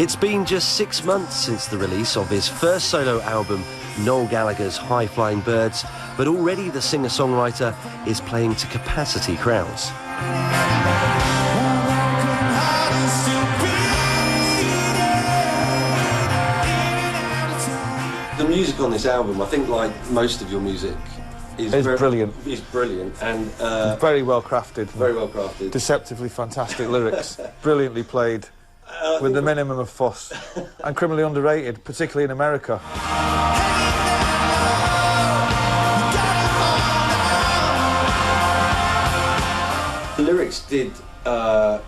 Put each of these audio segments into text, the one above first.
It's been just 6 months since the release of his first solo album, Noel Gallagher's High Flying Birds, but already the singer-songwriter is playing to capacity crowds. The music on this album, I think like most of your music, is brilliant. It's brilliant and very well crafted. Very well crafted. Deceptively fantastic lyrics, brilliantly played, with the minimum of fuss, and criminally underrated, particularly in America. The lyrics did. I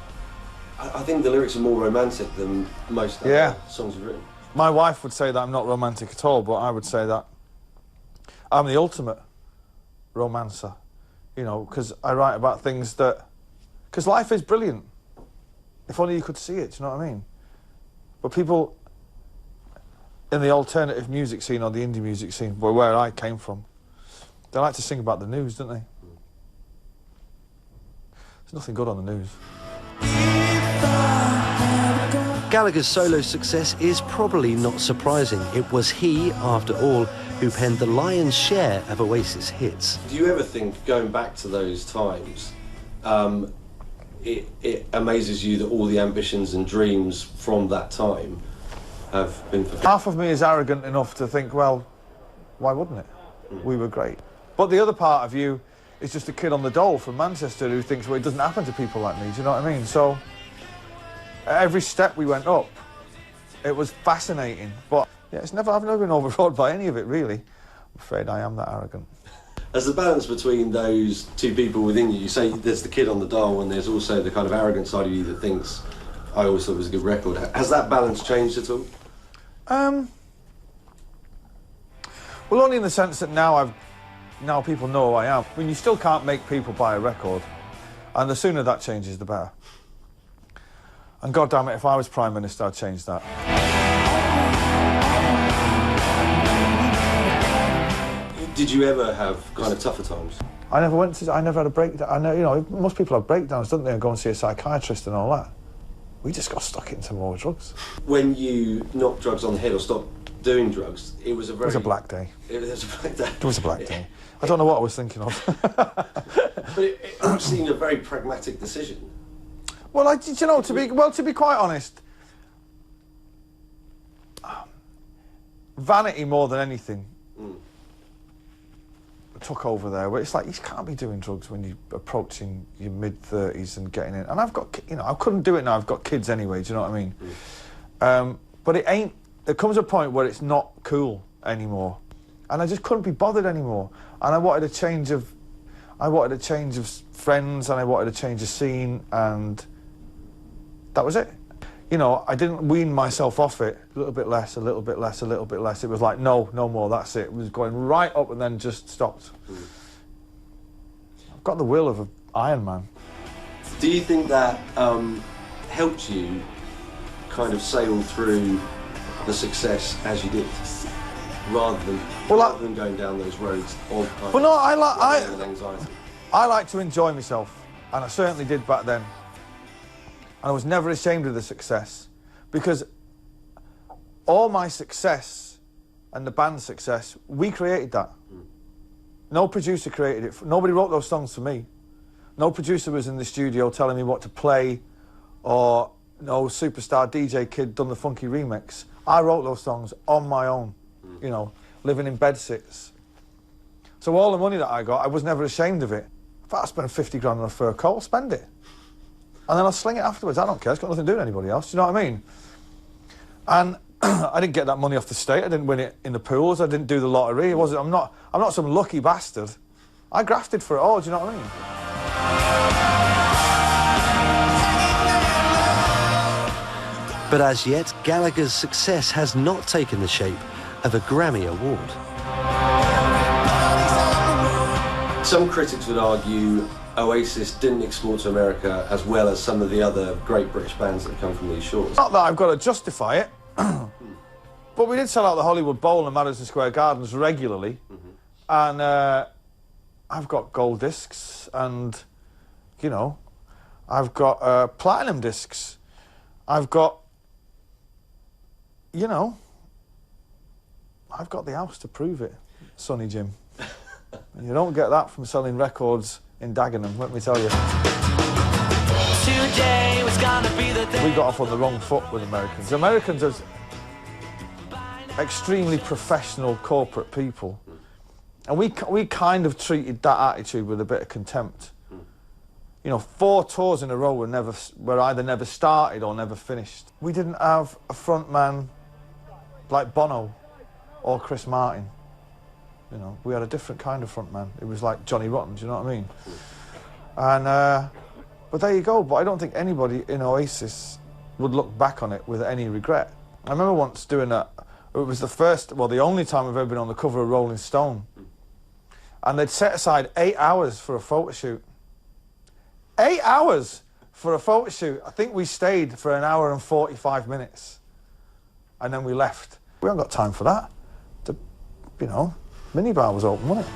think the lyrics are more romantic than most other songs you've written. My wife would say that I'm not romantic at all, but I would say that I'm the ultimate romancer, you know, because I write about things that... Because life is brilliant. If only you could see it, do you know what I mean? But people in the alternative music scene or the indie music scene, where I came from, they like to sing about the news, don't they? There's nothing good on the news. Gallagher's solo success is probably not surprising. It was he, after all, who penned the lion's share of Oasis hits. Do you ever think, going back to those times, it amazes you that all the ambitions and dreams from that time have been fulfilled? Half of me is arrogant enough to think, well, why wouldn't it? We were great. But the other part of you is just a kid on the dole from Manchester who thinks, well, it doesn't happen to people like me, do you know what I mean? So, every step we went up, it was fascinating. But yeah, I've never been overawed by any of it, really. I'm afraid I am that arrogant. As the balance between those two people within you, you say there's the kid on the dial and there's also the kind of arrogant side of you that thinks, I always thought it was a good record. Has that balance changed at all? Well, only in the sense that now people know who I am. I mean, you still can't make people buy a record, and the sooner that changes, the better. And God damn it, if I was Prime Minister, I'd change that. Did you ever have kind of tougher times? I never had a breakdown. I know, you know, most people have breakdowns, don't they, and go and see a psychiatrist and all that. We just got stuck into more drugs. When you knocked drugs on the head or stopped doing drugs, it was a very... It was a black day. It was a black day. It was a black day. I don't know what I was thinking of. But it seemed a very pragmatic decision. Well, you know, to be quite honest, vanity more than anything took over there. Where it's like, you can't be doing drugs when you're approaching your mid-30s and getting in. And I've got, you know, I couldn't do it now. I've got kids anyway. Do you know what I mean? But it ain't. There comes a point where it's not cool anymore, and I just couldn't be bothered anymore. And I wanted a change of friends, and I wanted a change of scene, and that was it. You know, I didn't wean myself off it. A little bit less, a little bit less, a little bit less. It was like, no more, that's it. It was going right up and then just stopped. I've got the will of an Iron Man. Do you think that helped you kind of sail through the success as you did, rather than going down those roads of kind no, of anxiety? I like to enjoy myself, and I certainly did back then. And I was never ashamed of the success, because all my success and the band's success, we created that. No producer created it. Nobody wrote those songs for me. No producer was in the studio telling me what to play, or no superstar DJ kid done the funky remix. I wrote those songs on my own, you know, living in bedsits. So all the money that I got, I was never ashamed of it. If I spend 50 grand on a fur coat, I'll spend it. And then I'll sling it afterwards. I don't care. It's got nothing to do with anybody else. Do you know what I mean? And I didn't get that money off the state. I didn't win it in the pools. I didn't do the lottery. I'm not some lucky bastard. I grafted for it all. Do you know what I mean? But as yet, Gallagher's success has not taken the shape of a Grammy Award. Some critics would argue Oasis didn't export to America as well as some of the other great British bands that come from these shores. Not that I've got to justify it, but we did sell out the Hollywood Bowl and Madison Square Gardens regularly, and I've got gold discs, and, you know, I've got platinum discs. I've got you know, I've got the house to prove it, Sonny Jim. And you don't get that from selling records in Dagenham, let me tell you. Today was gonna be the day. We got off on the wrong foot with Americans. Americans are extremely professional corporate people. And we kind of treated that attitude with a bit of contempt. You know, 4 tours in a row were either never started or never finished. We didn't have a front man like Bono or Chris Martin. You know, we had a different kind of front man. It was like Johnny Rotten, do you know what I mean? And, but there you go. But I don't think anybody in Oasis would look back on it with any regret. I remember once doing it was the only time I've ever been on the cover of Rolling Stone. And they'd set aside 8 hours for a photo shoot. 8 hours for a photo shoot. I think we stayed for 1 hour and 45 minutes. And then we left. We haven't got time for that. You know, minibar was open, wasn't it?